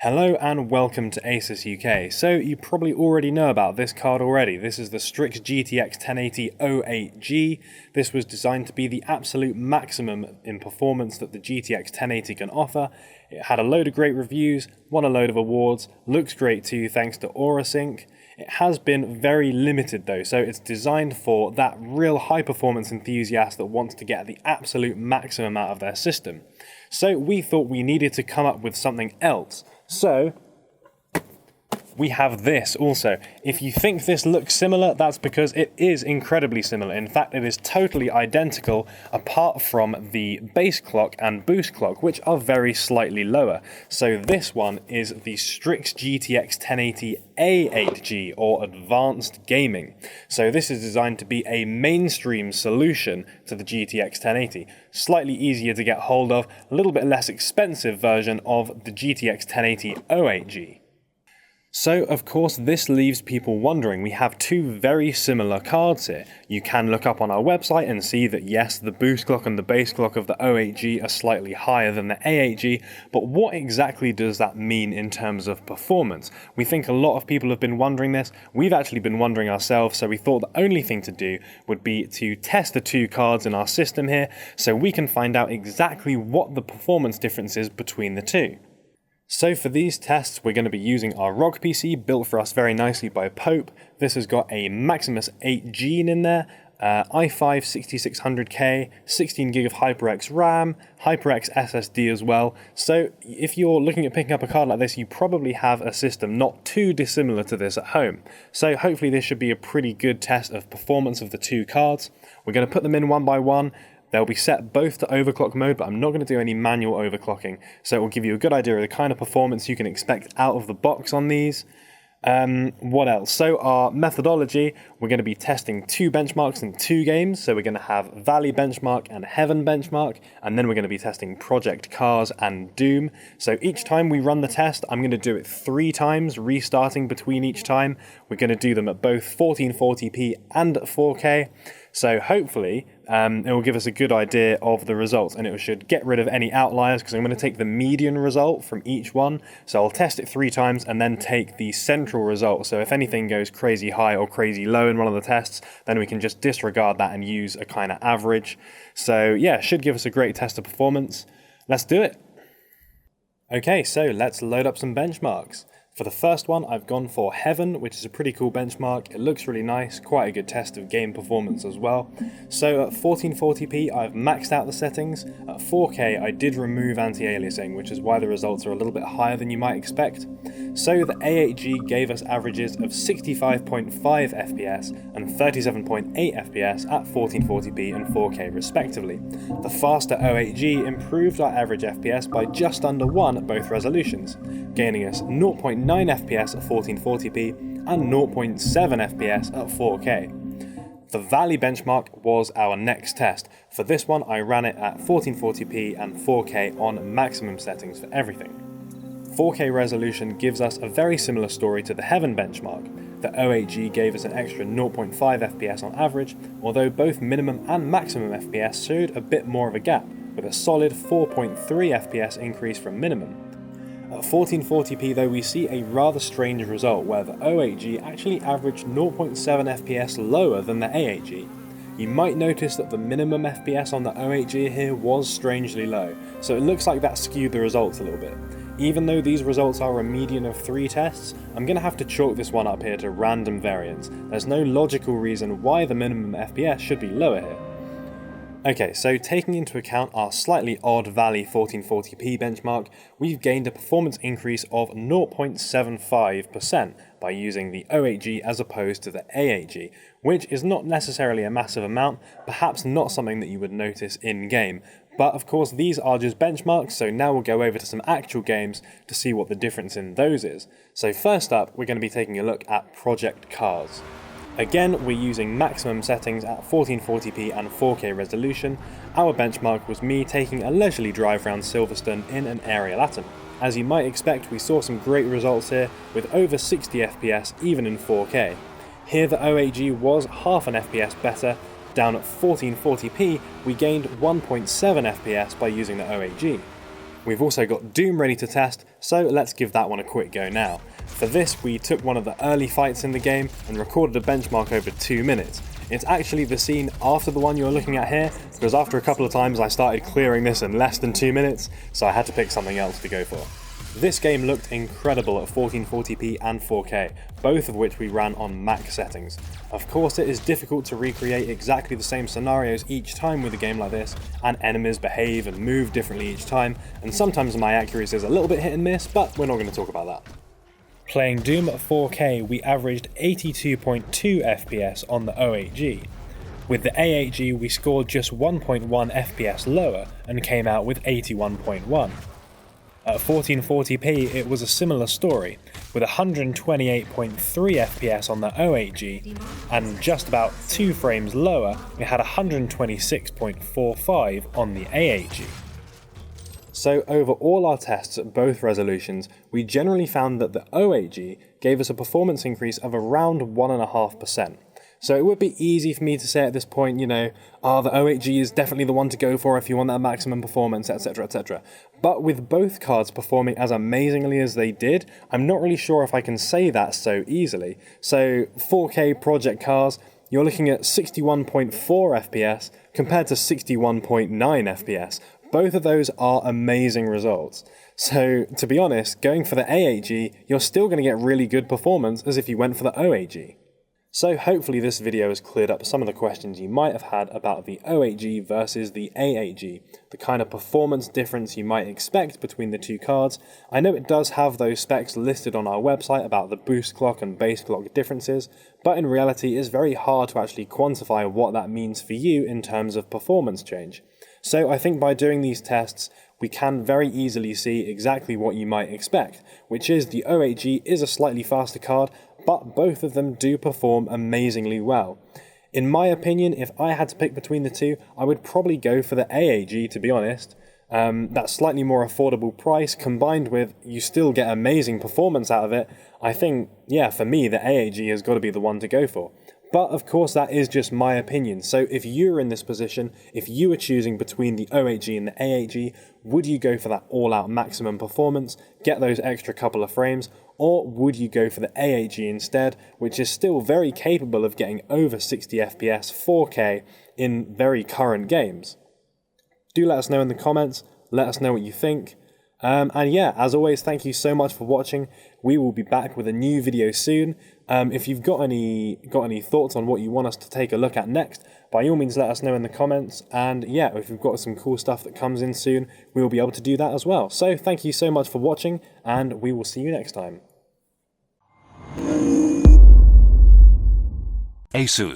Hello and welcome to ASUS UK. So you probably already know about this card already. This is the Strix GTX 1080 O8G. This was designed to be the absolute maximum in performance that the GTX 1080 can offer. It had a load of great reviews, won a load of awards, looks great too thanks to AuraSync. It has been very limited though, so it's designed for that real high performance enthusiast that wants to get the absolute maximum out of their system. So we thought we needed to come up with something else. So we have this also. If you think this looks similar, that's because it is incredibly similar. In fact, it is totally identical apart from the base clock and boost clock, which are very slightly lower. So this one is the Strix GTX 1080 A8G, or Advanced Gaming. So this is designed to be a mainstream solution to the GTX 1080. Slightly easier to get hold of, a little bit less expensive version of the GTX 1080 O8G. So, of course, this leaves people wondering. We have two very similar cards here. You can look up on our website and see that, yes, the boost clock and the base clock of the O8G are slightly higher than the A8G, but what exactly does that mean in terms of performance? We think a lot of people have been wondering this. We've actually been wondering ourselves, so we thought the only thing to do would be to test the two cards in our system here, so we can find out exactly what the performance difference is between the two. So for these tests, we're going to be using our ROG PC, built for us very nicely by Pope. This has got a Maximus 8 gene in there, i5 6600K, 16GB of HyperX RAM, HyperX SSD as well. So if you're looking at picking up a card like this, you probably have a system not too dissimilar to this at home. So hopefully this should be a pretty good test of performance of the two cards. We're going to put them in one by one. They'll be set both to overclock mode, but I'm not going to do any manual overclocking, so it will give you a good idea of the kind of performance you can expect out of the box on these. What else? So our methodology, we're going to be testing two benchmarks in two games. So we're going to have Valley benchmark and Heaven benchmark, and then we're going to be testing Project Cars and Doom. So each time we run the test, I'm going to do it 3 times, restarting between each time. We're going to do them at both 1440p and 4K. So hopefully it will give us a good idea of the results, and it should get rid of any outliers, because I'm going to take the median result from each one. So I'll test it 3 times and then take the central result. So if anything goes crazy high or crazy low in one of the tests, then we can just disregard that and use a kind of average. So yeah, should give us a great test of performance. Let's do it. Okay, so let's load up some benchmarks. For the first one, I've gone for Heaven, which is a pretty cool benchmark. It looks really nice, quite a good test of game performance as well. So at 1440p, I've maxed out the settings. At 4K, I did remove anti-aliasing, which is why the results are a little bit higher than you might expect. So the A8G gave us averages of 65.5 FPS and 37.8 FPS at 1440p and 4K respectively. The faster O8G improved our average FPS by just under 1 at both resolutions, gaining us 0.9 FPS at 1440p and 0.7 FPS at 4K. The Valley benchmark was our next test. For this one, I ran it at 1440p and 4K on maximum settings for everything. 4K resolution gives us a very similar story to the Heaven benchmark. The O8G gave us an extra 0.5 FPS on average, although both minimum and maximum FPS showed a bit more of a gap, with a solid 4.3 FPS increase from minimum. At 1440p though, we see a rather strange result where the O8G actually averaged 0.7 FPS lower than the A8G. You might notice that the minimum FPS on the O8G here was strangely low, so it looks like that skewed the results a little bit. Even though these results are a median of 3 tests, I'm going to have to chalk this one up here to random variance. There's no logical reason why the minimum FPS should be lower here. Okay, so taking into account our slightly odd Valley 1440p benchmark, we've gained a performance increase of 0.75% by using the O8G as opposed to the A8G, which is not necessarily a massive amount, perhaps not something that you would notice in-game. But of course these are just benchmarks, so now we'll go over to some actual games to see what the difference in those is. So first up, we're going to be taking a look at Project Cars. Again, we're using maximum settings at 1440p and 4K resolution. Our benchmark was me taking a leisurely drive around Silverstone in an Ariel Atom. As you might expect, we saw some great results here, with over 60 FPS even in 4K. Here the O8G was half an FPS better. Down at 1440p, we gained 1.7 FPS by using the O8G. We've also got Doom ready to test, so let's give that one a quick go now. For this, we took one of the early fights in the game and recorded a benchmark over 2 minutes. It's actually the scene after the one you're looking at here, because after a couple of times I started clearing this in less than 2 minutes, so I had to pick something else to go for. This game looked incredible at 1440p and 4K, both of which we ran on max settings. Of course, it is difficult to recreate exactly the same scenarios each time with a game like this, and enemies behave and move differently each time, and sometimes my accuracy is a little bit hit and miss, but we're not going to talk about that. Playing Doom at 4K, we averaged 82.2 FPS on the O8G. With the A8G, we scored just 1.1 FPS lower and came out with 81.1. At 1440p, it was a similar story, with 128.3 FPS on the O8G, and just about 2 frames lower, we had 126.45 on the A8G. So over all our tests at both resolutions, we generally found that the O8G gave us a performance increase of around 1.5%. So it would be easy for me to say at this point, the O8G is definitely the one to go for if you want that maximum performance, etc, etc. But with both cards performing as amazingly as they did, I'm not really sure if I can say that so easily. So 4K project cars, you're looking at 61.4 FPS compared to 61.9 FPS. Both of those are amazing results. So to be honest, going for the A8G, you're still going to get really good performance as if you went for the O8G. So hopefully this video has cleared up some of the questions you might have had about the O8G versus the A8G, the kind of performance difference you might expect between the two cards. I know it does have those specs listed on our website about the boost clock and base clock differences, but in reality it's very hard to actually quantify what that means for you in terms of performance change. So I think by doing these tests, we can very easily see exactly what you might expect, which is the O8G is a slightly faster card, but both of them do perform amazingly well. In my opinion, if I had to pick between the two, I would probably go for the A8G, to be honest. That slightly more affordable price combined with you still get amazing performance out of it, I think, for me, the A8G has got to be the one to go for. But of course that is just my opinion, so if you're in this position, if you were choosing between the O8G and the A8G, would you go for that all-out maximum performance, get those extra couple of frames, or would you go for the A8G instead, which is still very capable of getting over 60 FPS 4K in very current games? Do let us know in the comments, let us know what you think. And as always, thank you so much for watching. We will be back with a new video soon. If you've got any thoughts on what you want us to take a look at next, by all means let us know in the comments. And if we've got some cool stuff that comes in soon, we will be able to do that as well. So thank you so much for watching, and we will see you next time. ASUS